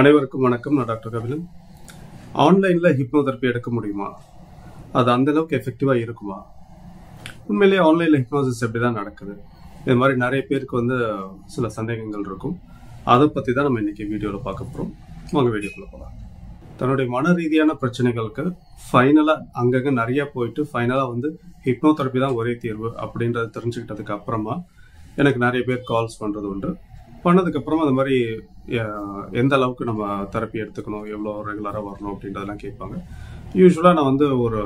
அனைவருக்கும் வணக்கம். நான் டாக்டர் கபிலன். ஆன்லைனில் ஹிப்னோதெரப்பி எடுக்க முடியுமா? அது அந்தளவுக்கு எஃபெக்டிவாக இருக்குமா? உண்மையிலேயே ஆன்லைனில் ஹிப்னோசிஸ் எப்படி தான் நடக்குது? இது மாதிரி நிறைய பேருக்கு சில சந்தேகங்கள் இருக்கும். அதை பற்றி தான் நம்ம இன்றைக்கி வீடியோவில் பார்க்க போகிறோம். வாங்க வீடியோக்குள்ளே போகலாம். தன்னுடைய மன ரீதியான பிரச்சனைகளுக்கு ஃபைனலாக அங்கங்கே நிறையா போயிட்டு ஃபைனலாக ஹிப்னோதெரப்பி தான் ஒரே தீர்வு அப்படின்றத தெரிஞ்சுக்கிட்டதுக்கு அப்புறமா எனக்கு நிறைய பேர் கால்ஸ் பண்ணுறது உண்டு. பண்ணதுக்கப்புறமா அது மாதிரி எந்த அளவுக்கு நம்ம தெரப்பி எடுத்துக்கணும், எவ்வளோ ரெகுலராக வரணும் அப்படின்றதெல்லாம் கேட்பாங்க. யூஸ்வலாக நான் ஒரு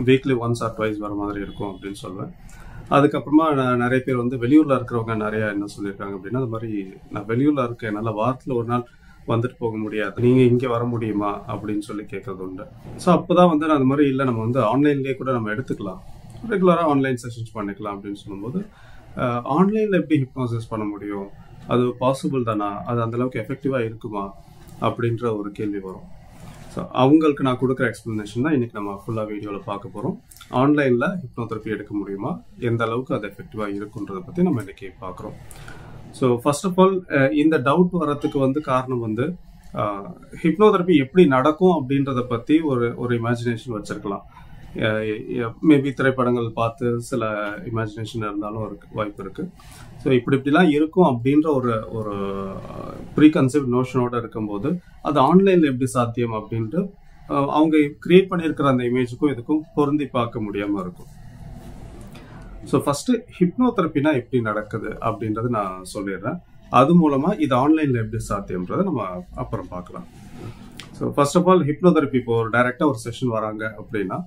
வீக்லி ஒன்ஸ் ஆர் ட்வைஸ் வர மாதிரி இருக்கும் அப்படின்னு சொல்லுவேன். அதுக்கப்புறமா நிறைய பேர் வெளியூரில் இருக்கிறவங்க நிறையா என்ன சொல்லியிருக்காங்க அப்படின்னா, அது மாதிரி நான் வெளியூரில் இருக்கேன், என்னால் வாரத்தில் ஒரு நாள் வந்துட்டு போக முடியாது, நீங்கள் இங்கே வர முடியுமா அப்படின்னு சொல்லி கேட்கறது உண்டு. ஸோ அப்போ தான் நான் அது மாதிரி இல்லை, நம்ம ஆன்லைன்லேயே கூட நம்ம எடுத்துக்கலாம், ரெகுலராக ஆன்லைன் செஷன்ஸ் பண்ணிக்கலாம் அப்படின்னு சொல்லும்போது, ஆன்லைனில் எப்படி ஹிப்னோசிஸ் பண்ண முடியும், அது பாசிபிள் தானா, அது அந்தளவுக்கு எஃபெக்டிவாக இருக்குமா அப்படின்ற ஒரு கேள்வி வரும். ஸோ அவங்களுக்கு நான் கொடுக்குற எக்ஸ்ப்ளனேஷன் தான் இன்றைக்கி நம்ம ஃபுல்லாக வீடியோவில் பார்க்க போகிறோம். ஆன்லைனில் ஹிப்னோதெரப்பி எடுக்க முடியுமா, எந்த அளவுக்கு அது எஃபெக்டிவாக இருக்குன்றதை பற்றி நம்ம இன்றைக்கி பார்க்குறோம். ஸோ ஃபர்ஸ்ட் ஆஃப் ஆல் இந்த டவுட் வரத்துக்கு காரணம் ஹிப்னோதெரப்பி எப்படி நடக்கும் அப்படின்றத பற்றி ஒரு இமேஜினேஷன் வச்சுருக்கலாம். மேபி திரைப்படங்கள் பார்த்து சில இமேஜினேஷன் இருந்தாலும் வாய்ப்பு இருக்குது. ஸோ இப்படிலாம் இருக்கும் அப்படின்ற ஒரு ப்ரீகன்செப்ட் நோஷனோட இருக்கும்போது அது ஆன்லைனில் எப்படி சாத்தியம் அப்படின்ட்டு அவங்க கிரியேட் பண்ணியிருக்கிற அந்த இமேஜுக்கும் இதுக்கும் பொருந்தி பார்க்க முடியாமல் இருக்கும். ஸோ ஃபர்ஸ்ட் ஹிப்னோதெரப்பினா எப்படி நடக்குது அப்படின்றது நான் சொல்லிடுறேன். அது மூலமாக இது ஆன்லைனில் எப்படி சாத்தியம்ன்றதை நம்ம அப்புறம் பார்க்கலாம். So first of all hypnotherapy இப்போ டைரெக்டாக ஒரு செஷன் வராங்க அப்படின்னா,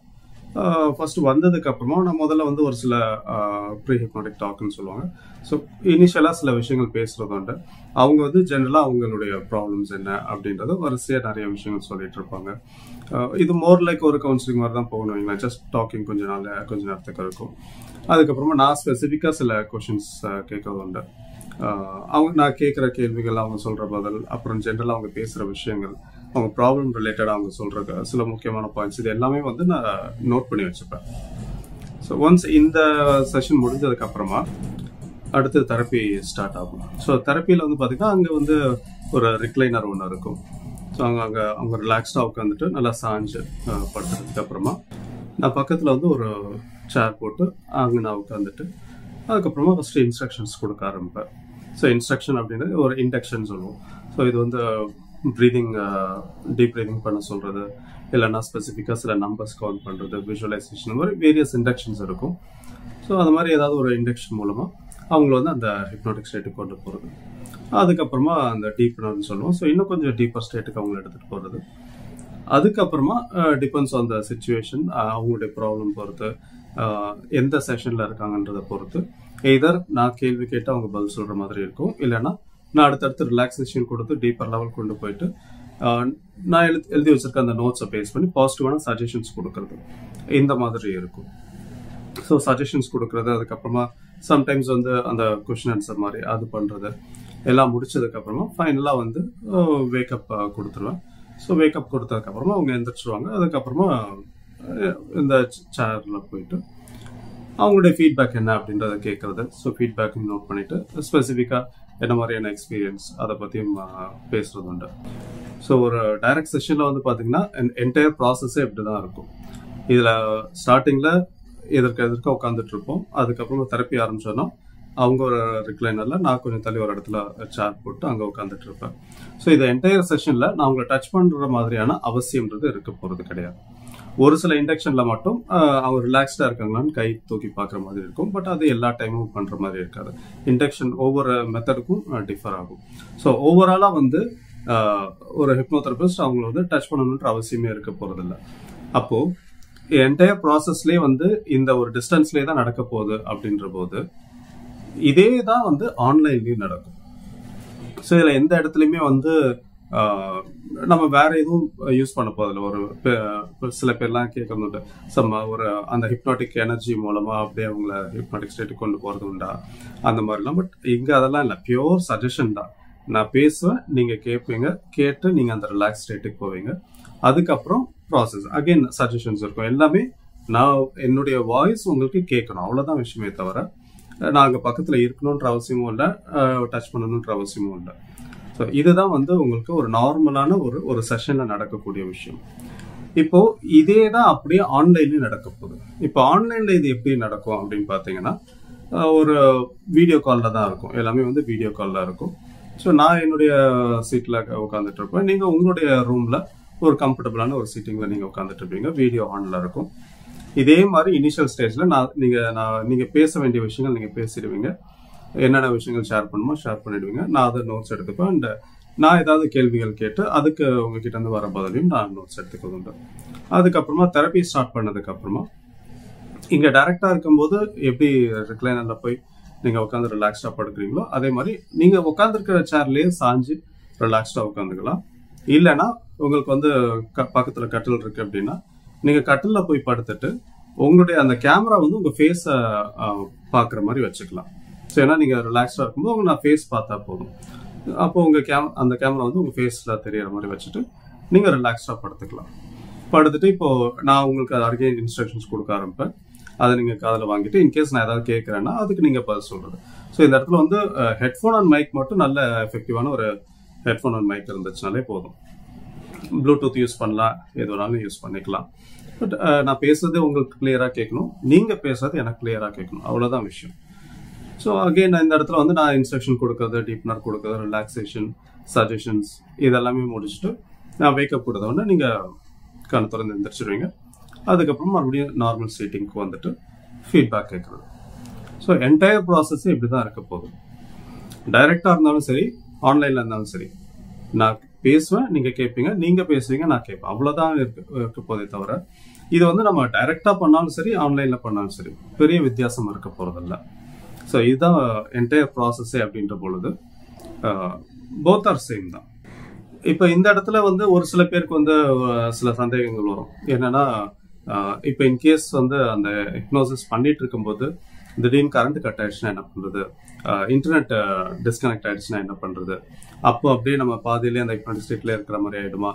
ஃபர்ஸ்ட் வந்ததுக்கு அப்புறமா நான் முதல்ல ஒரு சில ப்ரீ ஹிப்னாட்டிக் டாக்னு சொல்லுவாங்க. ஸோ இனிஷியலாக சில விஷயங்கள் பேசுறது உண்டு. அவங்க ஜென்ரலாக அவங்களுடைய ப்ராப்ளம்ஸ் என்ன அப்படின்றத வரிசையாக நிறைய விஷயங்கள் சொல்லிட்டு இருப்பாங்க. இது மோர் லைக் ஒரு கவுன்சிலிங் மாதிரி தான் போகணும், ஜஸ்ட் டாக்கிங் கொஞ்ச நேரத்துக்கு இருக்கும். அதுக்கப்புறமா நான் ஸ்பெசிஃபிக்காக சில கொஷின்ஸ் கேட்கறது உண்டு. நான் கேட்குற கேள்விகள், அவங்க சொல்கிற பதில், அப்புறம் ஜென்ரலாக அவங்க பேசுகிற விஷயங்கள், அவங்க ப்ராப்ளம் ரிலேட்டடாக அவங்க சொல்கிற சில முக்கியமான பாயிண்ட்ஸ், இது எல்லாமே நான் நோட் பண்ணி வச்சுப்பேன். ஸோ ஒன்ஸ் இந்த செஷன் முடிஞ்சதுக்கப்புறமா அடுத்து தெரப்பி ஸ்டார்ட் ஆகும். ஸோ தெரப்பியில் பார்த்தீங்கன்னா அங்கே ஒரு ரிக்ளைனர் ஒன்று இருக்கும். ஸோ அவங்க ரிலாக்ஸ்டாக உட்காந்துட்டு நல்லா சாஞ்சு படுத்துறதுக்கு அப்புறமா நான் பக்கத்தில் ஒரு சேர் போட்டு அங்கே நான் உட்காந்துட்டு அதுக்கப்புறமா ஃபஸ்ட்டு இன்ஸ்ட்ரக்ஷன்ஸ் கொடுக்க ஆரம்பிப்பேன். ஸோ இன்ஸ்ட்ரக்ஷன் அப்படின்றது ஒரு இண்டக்ஷன் சொல்லுவோம். ஸோ இது ப்ரீதிங், டீப் ப்ரீதிங் பண்ண சொல்கிறது, இல்லைன்னா ஸ்பெசிஃபிக்காக சில நம்பர்ஸ் கவுண்ட் பண்ணுறது, விஷுவலைசேஷன், இந்த மாதிரி வேரியஸ் இண்டக்ஷன்ஸ் இருக்கும். ஸோ அது மாதிரி ஏதாவது ஒரு இண்டக்ஷன் மூலமாக அவங்கள அந்த ஹிப்னாட்டிக் ஸ்டேட்டுக்கு கொண்டு போகிறது. அதுக்கப்புறமா அந்த டீப்னர்னு சொல்லுவோம். ஸோ இன்னும் கொஞ்சம் டீப்பர் ஸ்டேட்டுக்கு அவங்கள எடுத்துகிட்டு போகிறது. அதுக்கப்புறமா டிபெண்ட்ஸ் ஆன் த சிச்சுவேஷன், அவங்களுடைய ப்ராப்ளம் பொறுத்து, எந்த செஷனில் இருக்காங்கன்றதை பொறுத்து எய்தர் நான் கேள்வி கேட்டு அவங்க பதில் சொல்கிற மாதிரி இருக்கும், இல்லைன்னா நான் அடுத்தடுத்து ரிலாக்ஸேஷன் கொடுத்து டீப்பர் லெவல் கொண்டு போயிட்டு நான் எழுதி வச்சிருக்க அந்த நோட்ஸை பேஸ் பண்ணி பாசிட்டிவான சஜஷன்ஸ் கொடுக்கறது, இந்த மாதிரி இருக்கும். ஸோ சஜஷன்ஸ் கொடுக்கறது, அதுக்கப்புறமா சம்டைம்ஸ் அந்த கொஷின் ஆன்சர் மாதிரி அது பண்ணுறது எல்லாம் முடிச்சதுக்கப்புறமா ஃபைனலாக வேக்கப் கொடுத்துருவேன். ஸோ வேக்கப் கொடுத்ததுக்கப்புறமா அவங்க எந்திரிச்சிருவாங்க. அதுக்கப்புறமா இந்த சேரில் போயிட்டு அவங்களுடைய ஃபீட்பேக் என்ன அப்படின்றத கேட்குறது. ஸோ ஃபீட்பேக் நோட் பண்ணிவிட்டு ஸ்பெசிஃபிக்காக என்ன மாதிரியான எக்ஸ்பீரியன்ஸ் அதை பற்றியும் பேசுகிறது உண்டு. ஸோ ஒரு டைரக்ட் செஷனில் பார்த்தீங்கன்னா என்டையர் ப்ராசஸே இப்படி தான் இருக்கும். இதில் ஸ்டார்டிங்கில் எதிர்க்க உட்காந்துட்டு இருப்போம். அதுக்கப்புறமா தெரப்பி ஆரம்பிச்சோன்னா அவங்க ஒரு ரிக்ளைனரில், நான் கொஞ்சம் தள்ளி ஒரு இடத்துல சேர் போட்டு அங்கே உட்காந்துட்டு இருப்பேன். ஸோ இது என்டையர் செஷனில் நான் அவங்களை டச் பண்ணுற மாதிரியான அவசியம்ன்றது இருக்க போகிறது கிடையாது. ஒரு சில இண்டக்ஷனில் மட்டும் அவங்க ரிலாக்ஸ்டாக இருக்காங்களான்னு கை தூக்கி பார்க்குற மாதிரி இருக்கும். பட் அது எல்லா டைமும் பண்ணுற மாதிரி இருக்காது. இண்டக்ஷன் ஒவ்வொரு மெத்தடுக்கும் டிஃபர் ஆகும். ஸோ ஓவராலாக ஒரு ஹிப்னோதெரபிஸ்ட் அவங்கள டச் பண்ணணுன்ற அவசியமே இருக்க போகிறதில்ல. அப்போது என்டையர் ப்ராசஸ்லேயே இந்த ஒரு டிஸ்டன்ஸ்லேயே தான் நடக்க போகுது அப்படின்ற போது இதே தான் ஆன்லைன்லேயும் நடக்கும். ஸோ இதில் எந்த இடத்துலையுமே நம்ம வேற எதுவும் யூஸ் பண்ண போதில்லை. ஒரு சில பேர்லாம் கேட்கறது ஒரு அந்த ஹிப்னாட்டிக் எனர்ஜி மூலமா அப்படியே அவங்கள ஹிப்னாட்டிக் ஸ்டேட்டுக்கு கொண்டு போறது உண்டா, அந்த மாதிரிலாம். பட் இங்க அதெல்லாம் இல்லை, பியோர் சஜஷன் தான். நான் பேசுவேன், நீங்க கேட்பீங்க, கேட்டு நீங்க அந்த ரிலாக்ஸ் ஸ்டேட்டுக்கு போவீங்க. அதுக்கப்புறம் ப்ராசஸ் அகைன் சஜஷன்ஸ் இருக்கும். எல்லாமே நான் என்னுடைய வாய்ஸ் உங்களுக்கு கேட்கணும், அவ்வளவுதான் விஷயமே தவிர நான் அங்கே பக்கத்தில் இருக்கணுன்ற அவசியமும் இல்லை, டச் பண்ணணுன்ற அவசியமும் இல்லை. ஸோ இதுதான் வந்து உங்களுக்கு ஒரு நார்மலான ஒரு செஷன்ல நடக்கக்கூடிய விஷயம். இப்போ இதே தான் அப்படியே ஆன்லைன்லயும் நடக்க போகுது. இப்போ ஆன்லைன்ல இது எப்படி நடக்கும் அப்படின்னு பாத்தீங்கன்னா, ஒரு வீடியோ கால்ல தான் இருக்கும். எல்லாமே வந்து வீடியோ கால்ல இருக்கும். ஸோ நான் என்னுடைய சீட்ல உட்காந்துட்டு இருப்பேன். நீங்க உங்களுடைய ரூம்ல ஒரு கம்ஃபர்டபுளான ஒரு சீட்டிங்ல நீங்க உட்காந்துட்டு இருப்பீங்க. வீடியோ ஆன்ல இருக்கும். இதே மாதிரி இனிஷியல் ஸ்டேஜ்ல நீங்க பேச வேண்டிய விஷயங்கள் நீங்க பேசிடுவீங்க. என்னென்ன விஷயங்கள் ஷேர் பண்ணுமோ ஷேர் பண்ணிடுவீங்க. நான் அதை நோட்ஸ் எடுத்துப்பேன். அண்ட் நான் ஏதாவது கேள்விகள் கேட்டு அதுக்கு உங்ககிட்ட இருந்து வர பதிலையும் நான் நோட்ஸ் எடுத்துக்கிறது உண்டு. அதுக்கப்புறமா தெரப்பி ஸ்டார்ட் பண்ணதுக்கு அப்புறமா இங்க டைரக்டா இருக்கும்போது எப்படி ரிக்ளைனர்ல போய் நீங்க உட்காந்து ரிலாக்ஸ்டா படுக்கிறீங்களோ அதே மாதிரி நீங்க உட்காந்துருக்கிற சேர்லயே சாஞ்சு ரிலாக்ஸ்டா உட்காந்துக்கலாம். இல்லைன்னா உங்களுக்கு வந்து பக்கத்துல கட்டில் இருக்கு அப்படின்னா நீங்க கட்டில்ல போய் படுத்துட்டு உங்களுடைய அந்த கேமரா வந்து உங்க ஃபேஸ பாக்குற மாதிரி வச்சுக்கலாம். ஸோ ஏன்னா நீங்க ரிலாக்ஸ்டா இருக்கும்போது உங்க நான் ஃபேஸ் பார்த்தா போதும். அப்போ உங்க அந்த கேமரா வந்து உங்க ஃபேஸ்ல தெரியற மாதிரி வச்சுட்டு நீங்க ரிலாக்ஸ்டா படுத்துக்கலாம். படுத்துட்டு இப்போ நான் உங்களுக்கு அதுக்கே இன்ஸ்ட்ரக்ஷன்ஸ் கொடுக்க ஆரம்பிப்பேன். அதை நீங்க காதில் வாங்கிட்டு இன்கேஸ் நான் ஏதாவது கேட்கறேன்னா அதுக்கு நீங்க பதில் சொல்றது. ஸோ இந்த இடத்துல வந்து ஹெட்ஃபோன் அண்ட் மைக் மட்டும் நல்ல எஃபெக்டிவான ஒரு ஹெட்ஃபோன் அண்ட் மைக் இருந்துச்சுனாலே போதும். ப்ளூடூத் யூஸ் பண்ணலாம், எது வேணாலும் யூஸ் பண்ணிக்கலாம். பட் நான் பேசுறது உங்களுக்கு கிளியரா கேட்கணும், நீங்க பேசுறது எனக்கு கிளியரா கேட்கணும், அவ்வளவுதான் விஷயம். ஸோ அகெயின் இந்த இடத்துல வந்து நான் இன்ஸ்ட்ரக்ஷன் கொடுக்கறது, டீப்னர் கொடுக்கறது, ரிலாக்ஸேஷன், சஜஷன்ஸ் இதெல்லாமே முடிச்சுட்டு நான் வேக்கப் கொடுத்தோன்னா நீங்க கண்ணு திறந்து எந்திரிச்சிடுவீங்க. அதுக்கப்புறம் மறுபடியும் நார்மல் சீட்டிங்க்கு வந்துட்டு ஃபீட்பேக் கேட்கறது. ஸோ என்டையர் ப்ராசஸ் இப்படி தான் இருக்க போகுது. டைரக்டா இருந்தாலும் சரி, ஆன்லைன்ல இருந்தாலும் சரி, நான் பேசுவேன், நீங்க கேட்பீங்க, நீங்க பேசுவீங்க, நான் கேட்பேன், அவ்வளவுதான் இருக்க போதே தவிர இது வந்து நம்ம டைரக்டா பண்ணாலும் சரி, ஆன்லைன்ல பண்ணாலும் சரி பெரிய வித்தியாசம் இருக்க போறதில்ல. ஸோ இதுதான் என்டையர் ப்ராசஸே அப்படின்ற பொழுது போத் ஆர் சேம் தான். இப்போ இந்த இடத்துல வந்து ஒரு சில பேருக்கு வந்து சில சந்தேகங்கள் வரும். என்னன்னா இப்போ இன்கேஸ் வந்து அந்த ஹிப்னோசிஸ் பண்ணிட்டு இருக்கும்போது திடீர்னு கரண்ட் கட் ஆயிடுச்சுன்னா என்ன பண்றது, இன்டர்நெட் டிஸ்கனெக்ட் ஆயிடுச்சுன்னா என்ன பண்றது, அப்போ அப்படியே நம்ம பாதியிலே அந்த ஹிப்னாட்டிக் ஸ்டேட்ல இருக்கிற மாதிரி ஆயிடுமா,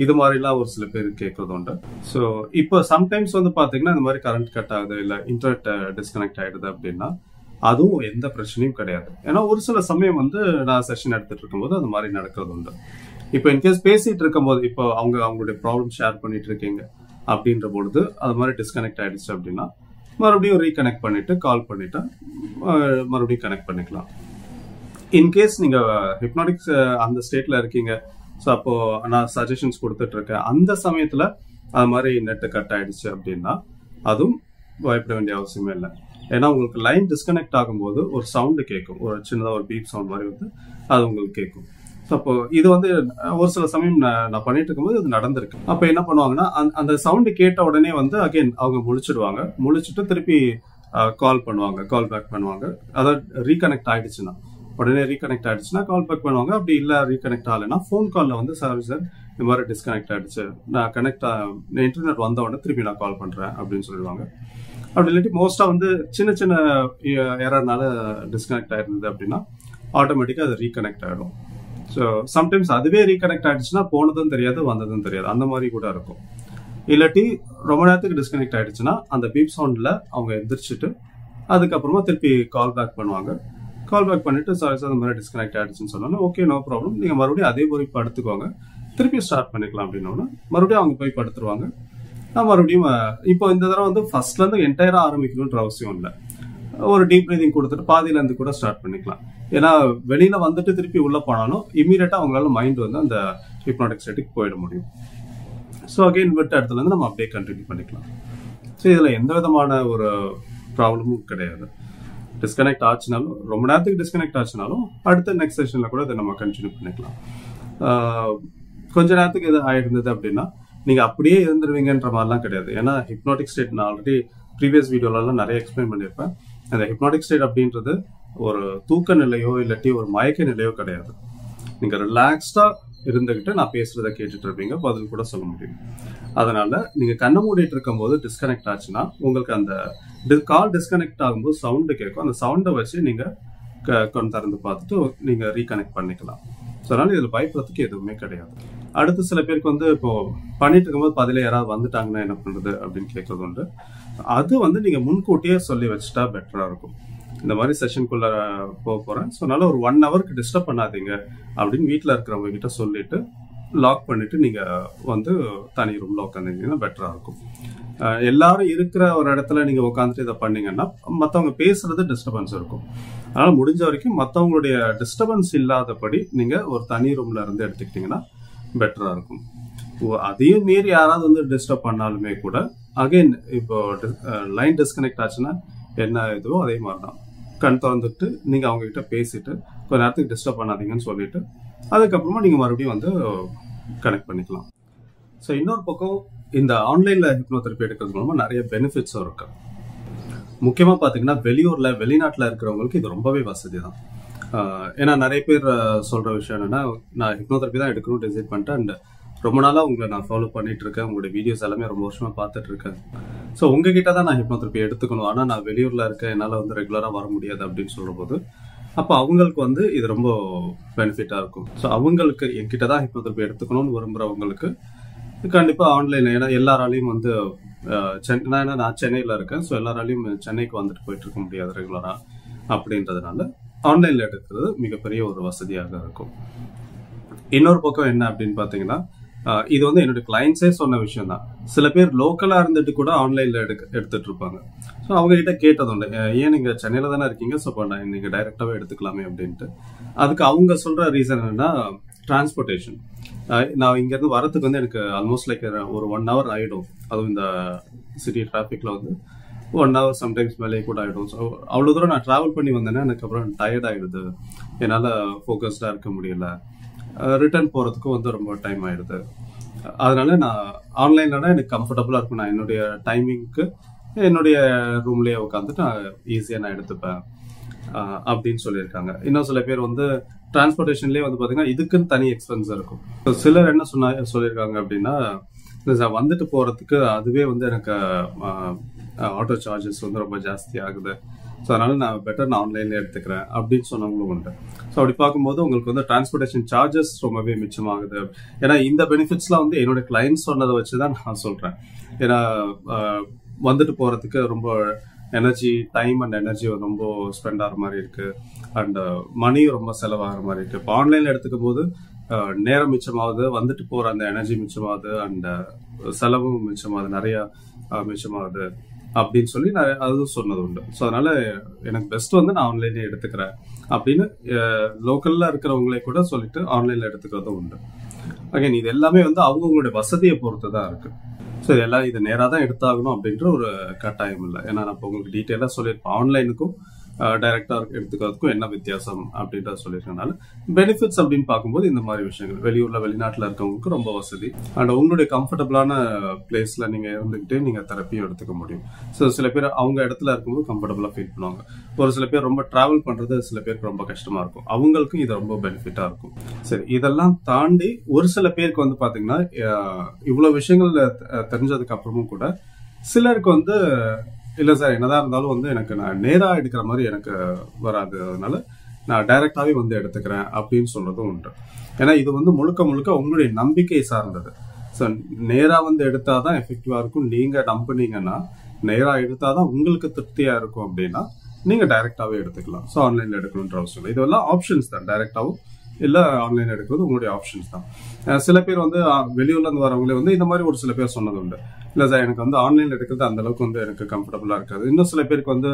இது மாதிரிலாம் ஒரு சில பேர் கேட்கறது உண்டு. ஸோ இப்போ சம்டைம்ஸ் வந்து பாத்தீங்கன்னா இந்த மாதிரி கரண்ட் கட் ஆகுது இல்ல இன்டர்நெட் டிஸ்கனெக்ட் ஆயிடுது அப்படின்னா அதுவும் எந்த பிரச்சனையும் கிடையாது. ஏன்னா ஒரு சில சமயம் வந்து நான் செஷன் எடுத்துட்டு இருக்கும்போது அந்த மாதிரி நடக்கிறது உண்டு. இப்போ இன்கேஸ் பேசிட்டு இருக்கும்போது இப்போ அவங்களுடைய ப்ராப்ளம் ஷேர் பண்ணிட்டு இருக்கீங்க அப்படின்ற பொழுது அது மாதிரி டிஸ்கனெக்ட் ஆயிடுச்சு அப்படின்னா மறுபடியும் ரீகனெக்ட் பண்ணிட்டு கால் பண்ணிட்டு மறுபடியும் கனெக்ட் பண்ணிக்கலாம். இன்கேஸ் நீங்க ஹிப்னாட்டிக்ஸ் அந்த ஸ்டேட்ல இருக்கீங்க, ஸோ அப்போ நான் சஜஷன்ஸ் கொடுத்துட்டு இருக்கேன், அந்த சமயத்துல அது மாதிரி நெட்டு கட் ஆயிடுச்சு அப்படின்னா அதுவும் பயப்பட வேண்டிய அவசியமே இல்லை. ஏன்னா உங்களுக்கு லைன் டிஸ்கனெக்ட் ஆகும்போது ஒரு சவுண்டு கேட்கும், ஒரு சின்னதாக ஒரு பீப் சவுண்ட் மாதிரி வந்து அது உங்களுக்கு கேட்கும். ஸோ அப்போ இது வந்து ஒரு சில சமயம் நான் பண்ணிட்டு இருக்கும்போது இது நடந்திருக்கு. அப்போ என்ன பண்ணுவாங்கன்னா அந்த சவுண்டு கேட்ட உடனே வந்து அகைன் அவங்க முழிச்சிடுவாங்க, முழிச்சிட்டு திருப்பி கால் பண்ணுவாங்க, கால் பேக் பண்ணுவாங்க. அதாவது ரீகனெக்ட் ஆயிடுச்சுன்னா உடனே ரீகனெக்ட் ஆயிடுச்சுன்னா கால் பேக் பண்ணுவாங்க. அப்படி இல்லை ரீகனெக்ட் ஆகலைன்னா ஃபோன் காலில் வந்து சார் இந்த மாதிரி டிஸ்கனெக்ட் ஆயிடுச்சு, நான் இன்டர்நெட் வந்த உடனே திருப்பி நான் கால் பண்றேன் அப்படின்னு சொல்லிடுவாங்க. அப்படி இல்லாட்டி மோஸ்டா வந்து சின்ன சின்ன எரர்னால டிஸ்கனெக்ட் ஆயிருந்தது அப்படின்னா ஆட்டோமேட்டிக்கா அது ரீகனெக்ட் ஆயிடும். ஸோ சம்டைம்ஸ் அதுவே ரீகனெக்ட் ஆயிடுச்சுன்னா போனதும் தெரியாது வந்ததும் தெரியாது, அந்த மாதிரி கூட இருக்கும். இல்லாட்டி ரொம்ப நேரத்துக்கு டிஸ்கனெக்ட் ஆயிடுச்சுன்னா அந்த பீப் சவுண்ட்ல அவங்க எந்திரிச்சிட்டு அதுக்கப்புறமா திருப்பி கால் பேக் பண்ணுவாங்க. கால் பேக் பண்ணிட்டு சாரி சார் இந்த மாதிரி டிஸ்கனெக்ட் ஆயிடுச்சுன்னு சொன்னோன்னா ஓகே நோ ப்ராப்ளம், நீங்க மறுபடியும் அதே போய் படுத்துக்கோங்க, திருப்பி ஸ்டார்ட் பண்ணிக்கலாம் அப்படின்னோன்னா மறுபடியும் அவங்க போய் படுத்துருவாங்க. மறுபடியும் இப்போ இந்த தடவை வந்து ஃபர்ஸ்ட்ல இருந்து என்டையரா ஆரம்பிக்கணும்ன்ற அவசியம் இல்லை, ஒரு டீப் பிரீதிங் கொடுத்துட்டு பாதியில இருந்து கூட ஸ்டார்ட் பண்ணிக்கலாம். ஏன்னா வெளியில வந்துட்டு திருப்பி உள்ள போனாலும் இமீடியட்டா அவங்களால மைண்ட் வந்து அந்த ஹிப்னாட்டிக் ஸ்டேட்டுக்கு போயிட முடியும். ஸோ அகைன் விட்ட இடத்துல இருந்து நம்ம அப்படியே கண்டினியூ பண்ணிக்கலாம். ஸோ இதுல எந்த விதமான ஒரு ப்ராப்ளமும் கிடையாது. டிஸ்கனெக்ட் ஆச்சுனாலும் ரொம்ப நேரத்துக்கு டிஸ்கனெக்ட் ஆச்சுனாலும் அடுத்த நெக்ஸ்ட் செஷன்ல கூட இதை நம்ம கண்டினியூ பண்ணிக்கலாம். கொஞ்ச நேரத்துக்கு இது ஆயிருந்தது அப்படின்னா நீங்க அப்படியே இருந்துருவீங்கன்ற மாதிரிலாம் கிடையாது. ஏன்னா ஹிப்னாட்டிக் ஸ்டேட் நான் ஆல்ரெடி ப்ரீவியஸ் வீடியோலாம் நிறைய எக்ஸ்பிளைன் பண்ணியிருப்பேன். அந்த ஹிப்னாட்டிக் ஸ்டேட் அப்படின்றது ஒரு தூக்க நிலையோ இல்லாட்டி ஒரு மயக்க நிலையோ கிடையாது. நீங்க ரிலாக்ஸ்டா இருந்துகிட்டு நான் பேசுறதை கேட்டுட்டு இருப்பீங்க, பதில் கூட சொல்ல முடியும். அதனால நீங்க கண்ணை மூடிட்டு இருக்கும் போது டிஸ்கனெக்ட் ஆச்சுன்னா உங்களுக்கு அந்த கால் டிஸ்கனெக்ட் ஆகும்போது சவுண்டு கேட்கும், அந்த சவுண்டை வச்சு நீங்க கண் திறந்து பார்த்துட்டு நீங்க ரீகனெக்ட் பண்ணிக்கலாம். ஸோ அதனால இதுல பயப்படுறதுக்கு எதுவுமே கிடையாது. அடுத்து சில பேருக்கு வந்து இப்போ பண்ணிட்டு இருக்கும்போது பதில யாராவது வந்துட்டாங்கன்னா என்ன பண்றது அப்படின்னு கேட்கறது உண்டு. அது வந்து நீங்க முன்கூட்டியே சொல்லி வச்சுட்டா பெட்டரா இருக்கும். இந்த மாதிரி செஷனுக்குள்ள போக போறேன். ஸோ அதனால ஒரு 1 ஹவருக்கு டிஸ்டர்ப் பண்ணாதீங்க அப்படின்னு வீட்டில் இருக்கிறவங்க கிட்ட சொல்லிட்டு லாக் பண்ணிட்டு நீங்க வந்து தனி ரூம்ல உட்காந்துருந்தீங்கன்னா பெட்டரா இருக்கும். எல்லாரும் இருக்கிற ஒரு இடத்துல நீங்க உட்காந்துட்டு இதை பண்ணீங்கன்னா மற்றவங்க பேசுறது டிஸ்டர்பன்ஸ் இருக்கும். அதனால முடிஞ்ச வரைக்கும் மற்றவங்களுடைய டிஸ்டர்பன்ஸ் இல்லாதபடி நீங்க ஒரு தனி ரூம்ல இருந்து எடுத்துக்கிட்டீங்கன்னா பெட்டரா இருக்கும். அதையும் மீறி யாராவது வந்து டிஸ்டர்ப் பண்ணாலுமே கூட அகைன் இப்போ லைன் டிஸ்கனெக்ட் ஆச்சுன்னா என்ன இதுவோ அதே மாதிரி தான் கண் திறந்துட்டு நீங்க அவங்க கிட்ட பேசிட்டு கொஞ்ச நேரத்துக்கு டிஸ்டர்ப் பண்ணாதீங்கன்னு சொல்லிட்டு அதுக்கப்புறமா நீங்க மறுபடியும் வந்து கனெக்ட் பண்ணிக்கலாம். ஸோ இன்னொரு பக்கம் இந்த ஆன்லைன்ல ஹிப்னோதெரபி எடுக்கிறது மூலமா நிறைய பெனிஃபிட்ஸும் இருக்கு. முக்கியமா பாத்தீங்கன்னா வெளியூர்ல வெளிநாட்டுல இருக்கிறவங்களுக்கு இது ரொம்பவே வசதி தான். ஏன்னா நிறைய பேர் சொல்ற விஷயம் என்னன்னா, நான் ஹிப்னோதெரபி தான் எடுக்கணும்னு டிசைட் பண்ணிட்டேன் அண்ட் ரொம்ப நாளா உங்களை நான் ஃபாலோ பண்ணிட்டு இருக்கேன், உங்களுடைய வீடியோஸ் எல்லாமே ரொம்ப வருஷமா பார்த்துட்டு இருக்கேன். ஸோ உங்ககிட்ட தான் நான் ஹிப்னோதெரபி எடுத்துக்கணும், ஆனா நான் வெளியூர்ல இருக்கேன், என்னால வந்து ரெகுலரா வர முடியாது அப்படின்னு சொல்ற போது அப்போ அவங்களுக்கு வந்து இது ரொம்ப பெனிஃபிட்டா இருக்கும். ஸோ அவங்களுக்கு என்கிட்ட தான் ஹிப்னோதெரபி எடுத்துக்கணும்னு விரும்புறவங்களுக்கு கண்டிப்பா ஆன்லைன்ல, ஏன்னா எல்லாராலையும் வந்து நான் சென்னையில இருக்கேன், ஸோ எல்லாராலையும் சென்னைக்கு வந்துட்டு போயிட்டு இருக்க முடியாது ரெகுலரா. அப்படின்றதுனால ஆன்லைன்ல எடுக்கிறது மிகப்பெரிய ஒரு வசதியாக இருக்கும். இன்னொரு பக்கம் என்ன அப்படின்னு பாத்தீங்கன்னா, இது வந்து என்னுடைய கிளைண்ட்ஸே சொன்ன விஷயம் தான். சில பேர் லோக்கலா இருந்துட்டு கூட ஆன்லைன்ல எடுத்துட்டு இருப்பாங்க. ஸோ அவங்க கிட்ட கேட்டது உண்டு, ஏன் நீங்க சென்னையில தானே இருக்கீங்க, ஸோ நீங்க டைரக்டாவே எடுத்துக்கலாமே அப்படின்ட்டு. அதுக்கு அவங்க சொல்ற ரீசன் என்னன்னா, டிரான்ஸ்போர்டேஷன். நான் இங்க இருந்து வரதுக்கு வந்து எனக்கு ஆல்மோஸ்ட் லைக் ஒரு 1 hour ஆயிடும். அதுவும் இந்த சிட்டி டிராபிக்ல வந்து 1 hour சம்டைம்ஸ் மேலே கூட ஆயிடும். ஸோ அவ்வளவு தூரம் நான் டிராவல் பண்ணி வந்தேன்னா எனக்கு அப்புறம் டயர்ட் ஆயிடுது, என்னால ஃபோக்கஸ்டா இருக்க முடியல, ரிட்டர்ன் போறதுக்கும் வந்து ரொம்ப டைம் ஆயிடுது. அதனால நான் ஆன்லைன்ல எனக்கு கம்ஃபர்டபுளா இருக்கும். நான் என்னுடைய டைமிங்க்கு என்னுடைய ரூம்லயே உட்காந்துட்டு ஈஸியா நான் எடுத்துப்பேன் அப்படின்னு சொல்லியிருக்காங்க. இன்னும் சில பேர் வந்து டிரான்ஸ்போர்டேஷன்லயே வந்து பாத்தீங்கன்னா இதுக்குன்னு தனி எக்ஸ்பென்ஸ் இருக்கும். சிலர் என்ன சொல்லியிருக்காங்க அப்படின்னா, வந்துட்டு போறதுக்கு அதுவே வந்து எனக்கு ஆட்டோ சார்ஜஸ் வந்து ரொம்ப ஜாஸ்தி ஆகுது, ஸோ அதனால நான் பெட்டர் நான் ஆன்லைன்ல எடுத்துக்கிறேன் அப்படின்னு சொன்னவங்களும் உண்டு. ஸோ அப்படி பார்க்கும்போது உங்களுக்கு வந்து டிரான்ஸ்போர்டேஷன் சார்ஜஸ் ரொம்பவே மிச்சமாகுது. ஏன்னா இந்த பெனிஃபிட்ஸ்லாம் வந்து என்னோட கிளைண்ட்ஸ் சொன்னதை வச்சுதான் நான் சொல்றேன். ஏன்னா வந்துட்டு போறதுக்கு ரொம்ப எனர்ஜி, டைம் அண்ட் எனர்ஜி ரொம்ப ஸ்பெண்ட் ஆகிற மாதிரி இருக்கு அண்ட் மணியும் ரொம்ப செலவாகிற மாதிரி இருக்கு. இப்போ ஆன்லைன்ல எடுத்துக்கும் போது நேரம் மிச்சமாகுது, வந்துட்டு போற அந்த எனர்ஜி மிச்சமாகுது அண்ட் செலவும் மிச்சமாகுது, நிறைய மிச்சமாகுது அப்படின்னு சொல்லி நான் அதுவும் சொன்னது உண்டு. ஸோ அதனால எனக்கு பெஸ்ட் வந்து நான் ஆன்லைன்ல எடுத்துக்கிறேன் அப்படின்னு லோக்கல்ல இருக்கிறவங்களே கூட சொல்லிட்டு ஆன்லைன்ல எடுத்துக்கிறதும் உண்டு. அகைன் இது எல்லாமே வந்து அவங்களுடைய வசதியை பொறுத்து தான் இருக்கு. ஸோ இதெல்லாம் இது நேராக தான் எடுத்தாகணும் அப்படின்ற ஒரு கட்டாயம் இல்லை. ஏன்னா நான் இப்போ உங்களுக்கு டீட்டெயிலாக சொல்லியிருப்பேன் ஆன்லைனுக்கும் டைரக்டா எடுத்துக்கிறதுக்கும் என்ன வித்தியாசம் அப்படின்றத சொல்லியிருக்கனால பெனிஃபிட்ஸ் அப்படின்னு பார்க்கும்போது இந்த மாதிரி விஷயங்கள் வெளியூர்ல வெளிநாட்டுல இருக்கவங்களுக்கு ரொம்ப வசதி அண்ட் உங்களுடைய கம்ஃபர்டபுளான பிளேஸ்ல நீங்க இருந்துகிட்டே நீங்க தெரப்பியும் எடுத்துக்க முடியும். ஸோ சில பேர் அவங்க இடத்துல இருக்கும்போது கம்ஃபர்டபுளா ஃபீல் பண்ணுவாங்க. ஒரு சில பேர் ரொம்ப டிராவல் பண்றது சில பேருக்கு ரொம்ப கஷ்டமா இருக்கும், அவங்களுக்கும் இது ரொம்ப பெனிஃபிட்டா இருக்கும். சரி, இதெல்லாம் தாண்டி ஒரு சில பேருக்கு வந்து பாத்தீங்கன்னா இவ்வளவு விஷயங்கள் தெரிஞ்சதுக்கு அப்புறமும் கூட சிலருக்கு வந்து இல்ல சார் என்னதான் இருந்தாலும் வந்து எனக்கு நான் நேரா எடுக்கிற மாதிரி எனக்கு வராது, அதனால நான் டைரக்டாவே வந்து எடுத்துக்கிறேன் அப்படின்னு சொல்றதும் உண்டு. ஏன்னா இது வந்து முழுக்க முழுக்க உங்களுடைய நம்பிக்கை சார்ந்தது. ஸோ நேரா வந்து எடுத்தாதான் எஃபெக்டிவா இருக்கும். நீங்க நம்புனீங்கன்னா நேரா எடுத்தாதான் உங்களுக்கு திருப்தியா இருக்கும் அப்படின்னா நீங்க டைரக்டாவே எடுத்துக்கலாம். ஸோ ஆன்லைன்ல எடுக்கணுன்ற அவசியம் இல்லை. இதெல்லாம் ஆப்ஷன்ஸ் தான். டைரக்டாவும் இல்ல ஆன்லைன் எடுக்கிறது உங்களுடைய ஆப்ஷன்ஸ் தான். சில பேர் வந்து வெளியூர்ல இருந்து வரவங்களே வந்து இந்த மாதிரி ஒரு சில பேர் சொன்னது உண்டு, இல்ல சார் எனக்கு வந்து ஆன்லைன்ல எடுக்கிறது அந்த அளவுக்கு வந்து எனக்கு கம்ஃபர்டபுளா இருக்காது. இன்னும் சில பேருக்கு வந்து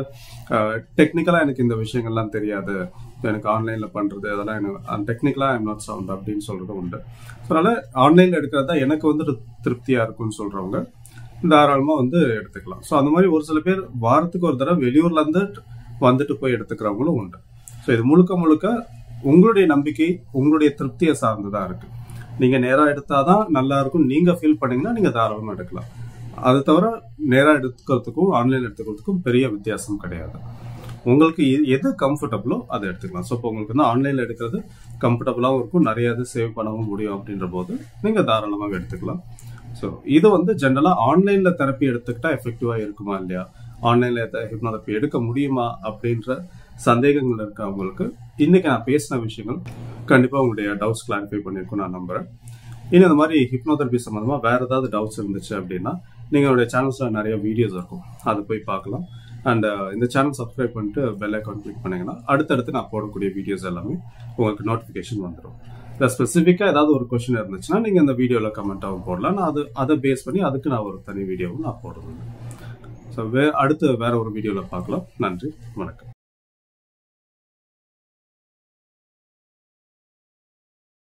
டெக்னிக்கலா எனக்கு இந்த விஷயங்கள்லாம் தெரியாது, எனக்கு ஆன்லைன்ல பண்றது அதெல்லாம் எனக்கு டெக்னிக்கலா ஐம் நாட் சவுண்ட் அப்படின்னு சொல்றது உண்டு. அதனால ஆன்லைன்ல எடுக்கிறது தான் எனக்கு வந்து திருப்தியா இருக்கும்னு சொல்றவங்க தாராளமா வந்து எடுத்துக்கலாம். ஸோ அந்த மாதிரி ஒரு சில பேர் வாரத்துக்கு ஒரு தடவை வெளியூர்ல இருந்து வந்துட்டு போய் எடுத்துக்கிறவங்களும் உண்டு. ஸோ இது முழுக்க முழுக்க உங்களுடைய நம்பிக்கை உங்களுடைய திருப்தியை சார்ந்துதான் இருக்கு. நீங்க நேரா எடுத்தாதான் நல்லா இருக்கும் நீங்க ஃபீல் பண்ணீங்கன்னா நீங்க தாராளமா எடுக்கலாம். அது தவிர நேரா எடுத்துக்கிறதுக்கும் ஆன்லைன் எடுத்துக்கிறதுக்கும் பெரிய வித்தியாசம் கிடையாது. உங்களுக்கு எது கம்ஃபர்டபுளோ அதை எடுத்துக்கலாம். ஸோ இப்போ உங்களுக்கு வந்து ஆன்லைன்ல எடுக்கிறது கம்ஃபர்டபுளாகவும் இருக்கும், நிறைய சேவ் பண்ணவும் முடியும் அப்படின்ற போது நீங்க தாராளமாக எடுத்துக்கலாம். ஸோ இது வந்து ஜென்ரலா ஆன்லைன்ல தெரப்பி எடுத்துக்கிட்டா எஃபெக்டிவா இருக்குமா இல்லையா, ஆன்லைன்ல ஹிப்னோதெரப்பி எடுக்க முடியுமா அப்படின்ற சந்தேகங்கள் இருக்கவங்களுக்கு இன்னைக்கு நான் பேசின விஷயங்கள் கண்டிப்பா உங்களுடைய டவுட்ஸ் கிளாரிஃபை பண்ணிருக்கும் நான் நம்புறேன். இன்னும் இந்த மாதிரி ஹிப்னோதெரப்பி சம்பந்தமா வேற ஏதாவது டவுட்ஸ் இருந்துச்சு அப்படின்னா நீங்க என்னுடைய சேனல்ஸ்ல நிறைய வீடியோஸ் இருக்கும், அதை போய் பார்க்கலாம். அண்ட் இந்த சேனல் சப்ஸ்கிரைப் பண்ணிட்டு பெல் ஐக்கான் கிளிக் பண்ணீங்கன்னா அடுத்தடுத்து நான் போடக்கூடிய வீடியோஸ் எல்லாமே உங்களுக்கு நோட்டிஃபிகேஷன் வந்துடும். இல்லை ஸ்பெசிஃபிக்காக ஏதாவது ஒரு கொஸ்டின் இருந்துச்சுன்னா நீங்கள் இந்த வீடியோவில் கமெண்ட்டாகவும் போடலாம். நான் அதை பேஸ் பண்ணி அதுக்கு நான் ஒரு தனி வீடியோவும் நான் போடுறேன். ஸோ அடுத்து வேற ஒரு வீடியோவில் பார்க்கலாம். நன்றி, வணக்கம்.